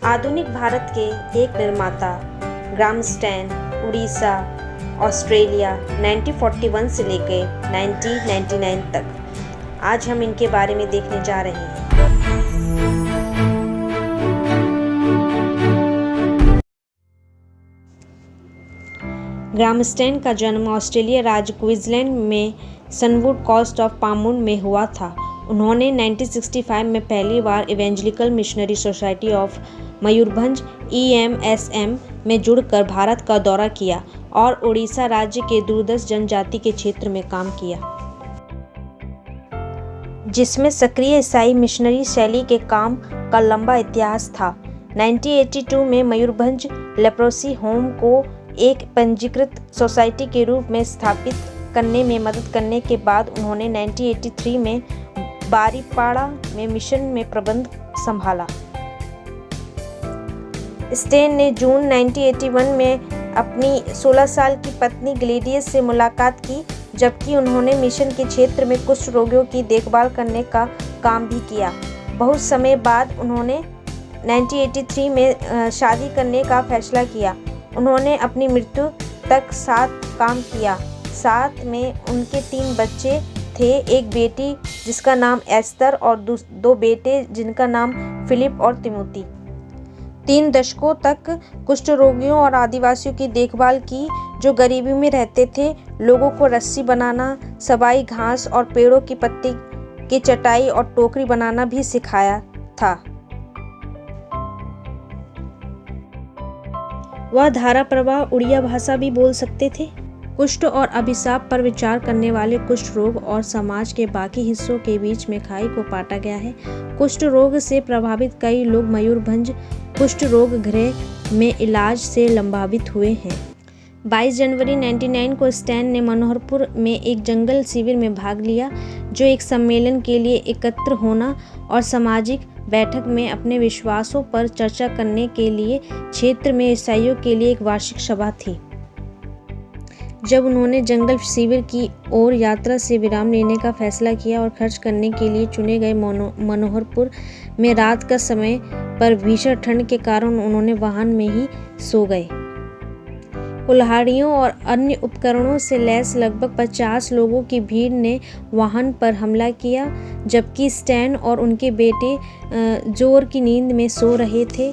आधुनिक भारत के एक निर्माता ग्राहम स्टैन, उड़ीसा, ऑस्ट्रेलिया 1941 से लेकर 1999 तक। आज हम इनके बारे में देखने जा रहे हैं। ग्राहम स्टैन का जन्म ऑस्ट्रेलिया राज्य क्वींसलैंड में सनवुड कोस्ट ऑफ पामुंड में हुआ था। उन्होंने 1965 में पहली बार evangelical missionary society of Mayurbhanj EMSM में जुड़कर भारत का दौरा किया और उड़ीसा राज्य के दूरदर्श जनजाति के क्षेत्र में काम किया, जिसमें सक्रिय ईसाई मिशनरी शैली के काम का लंबा इतिहास था। 1982 में मयूरभंज लेप्रोसी होम को एक पंजीकृत सोसाइटी के रूप में स्थापित करने में मदद करने के बाद उन्होंने 1983 में बारीपाड़ा में मिशन में प्रबंध संभाला। स्टैन ने जून 1981 में अपनी 16 साल की पत्नी ग्लेडियस से मुलाकात की, जबकि उन्होंने मिशन के क्षेत्र में कुष्ठ रोगियों की देखभाल करने का काम भी किया। बहुत समय बाद उन्होंने 1983 में शादी करने का फैसला किया। उन्होंने अपनी मृत्यु तक साथ काम किया। साथ में उनके 3 बच्चे थे, एक बेटी जिसका नाम एस्तर और 2 बेटे जिनका नाम फिलिप और तिमोथी। 3 दशकों तक कुष्ठ रोगियों और आदिवासियों की देखभाल की, जो गरीबी में रहते थे। लोगों को रस्सी बनाना, सबाई घास और पेड़ों की पत्ती की चटाई और टोकरी बनाना भी सिखाया था। वह धारा प्रवाह उड़िया भाषा भी बोल सकते थे। कुष्ठ और अभिशाप पर विचार करने वाले कुष्ठ रोग और समाज के बाकी हिस्सों के बीच में खाई को पाटा गया है। कुष्ठ रोग से प्रभावित कई लोग मयूरभंज कुष्ठ रोग गृह में इलाज से लाभान्वित हुए हैं। 22 जनवरी 1999 को स्टैन ने मनोहरपुर में एक जंगल शिविर में भाग लिया, जो एक सम्मेलन के लिए एकत्र होना और सामाजिक बैठक में अपने विश्वासों पर चर्चा करने के लिए क्षेत्र में ईसाइयों के लिए एक वार्षिक सभा थी। जब उन्होंने जंगल शिविर की ओर यात्रा से विराम लेने का फैसला किया और खर्च करने के लिए चुने गए मनोहरपुर में रात का समय पर भीषण ठंड के कारण उन्होंने वाहन में ही सो गए। कुल्हाड़ियों और अन्य उपकरणों से लैस लगभग 50 लोगों की भीड़ ने वाहन पर हमला किया, जबकि स्टैन और उनके बेटे जोर की नींद में सो रहे थे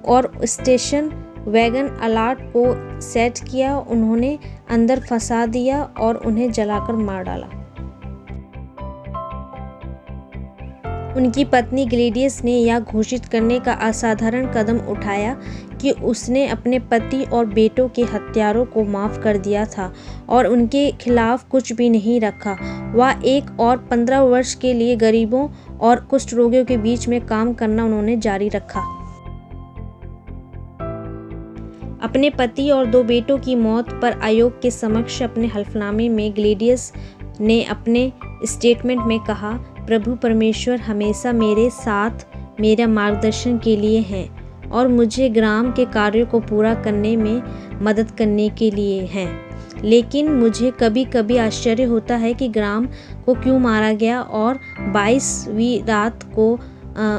और स्टेशन वैगन अलार्ट को सेट किया। उन्होंने अंदर फंसा दिया और उन्हें जलाकर मार डाला। उनकी पत्नी ग्लेडियस ने यह घोषित करने का असाधारण कदम उठाया कि उसने अपने पति और बेटों के हत्यारों को माफ कर दिया था और उनके खिलाफ कुछ भी नहीं रखा। वह 1 और 15 वर्ष के लिए गरीबों और कुष्ठ रोगियों के बीच में काम करना उन्होंने जारी रखा। अपने पति और 2 बेटों की मौत पर आयोग के समक्ष अपने हल्फनामे में ग्लेडियस ने अपने स्टेटमेंट में कहा, प्रभु परमेश्वर हमेशा मेरे साथ मेरा मार्गदर्शन के लिए हैं और मुझे ग्राम के कार्यों को पूरा करने में मदद करने के लिए हैं। लेकिन मुझे कभी कभी आश्चर्य होता है कि ग्राम को क्यों मारा गया और 22वीं रात को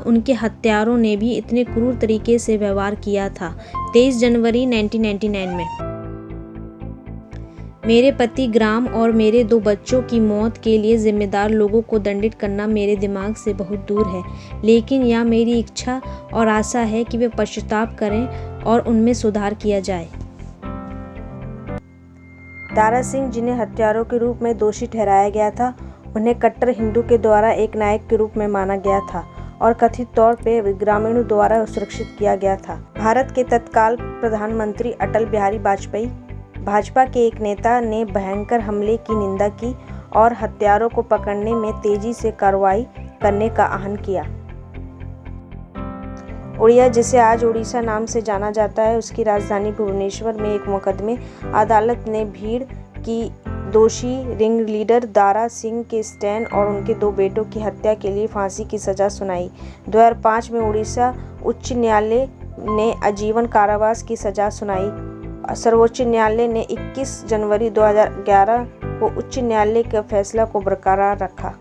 उनके हत्यारों ने भी इतने क्रूर तरीके से व्यवहार किया था। 23 जनवरी 1999 में मेरे पति ग्राम और मेरे 2 बच्चों की मौत के लिए जिम्मेदार लोगों को दंडित करना मेरे दिमाग से बहुत दूर है, लेकिन यह मेरी इच्छा और आशा है कि वे पश्चाताप करें और उनमें सुधार किया जाए। दारा सिंह, जिन्हें हत्यारों के रूप में दोषी ठहराया गया था, उन्हें कट्टर हिंदू के द्वारा एक नायक के रूप में माना गया था और कथित तौर पे ग्रामीणों द्वारा सुरक्षित किया गया था। भारत के तत्काल प्रधानमंत्री अटल बिहारी वाजपेयी, भाजपा के एक नेता, ने भयंकर हमले की निंदा की और हत्यारों को पकड़ने में तेजी से कार्रवाई करने का आह्वान किया। उड़िया, जिसे आज उड़ीसा नाम से जाना जाता है, उसकी राजधानी भुवनेश्वर में एक मुकदमे अदालत ने भीड़ की दोषी रिंग लीडर दारा सिंह के स्टैन और उनके 2 बेटों की हत्या के लिए फांसी की सजा सुनाई। 2005 में उड़ीसा उच्च न्यायालय ने आजीवन कारावास की सजा सुनाई। सर्वोच्च न्यायालय ने 21 जनवरी 2011 को उच्च न्यायालय के फैसला को बरकरार रखा।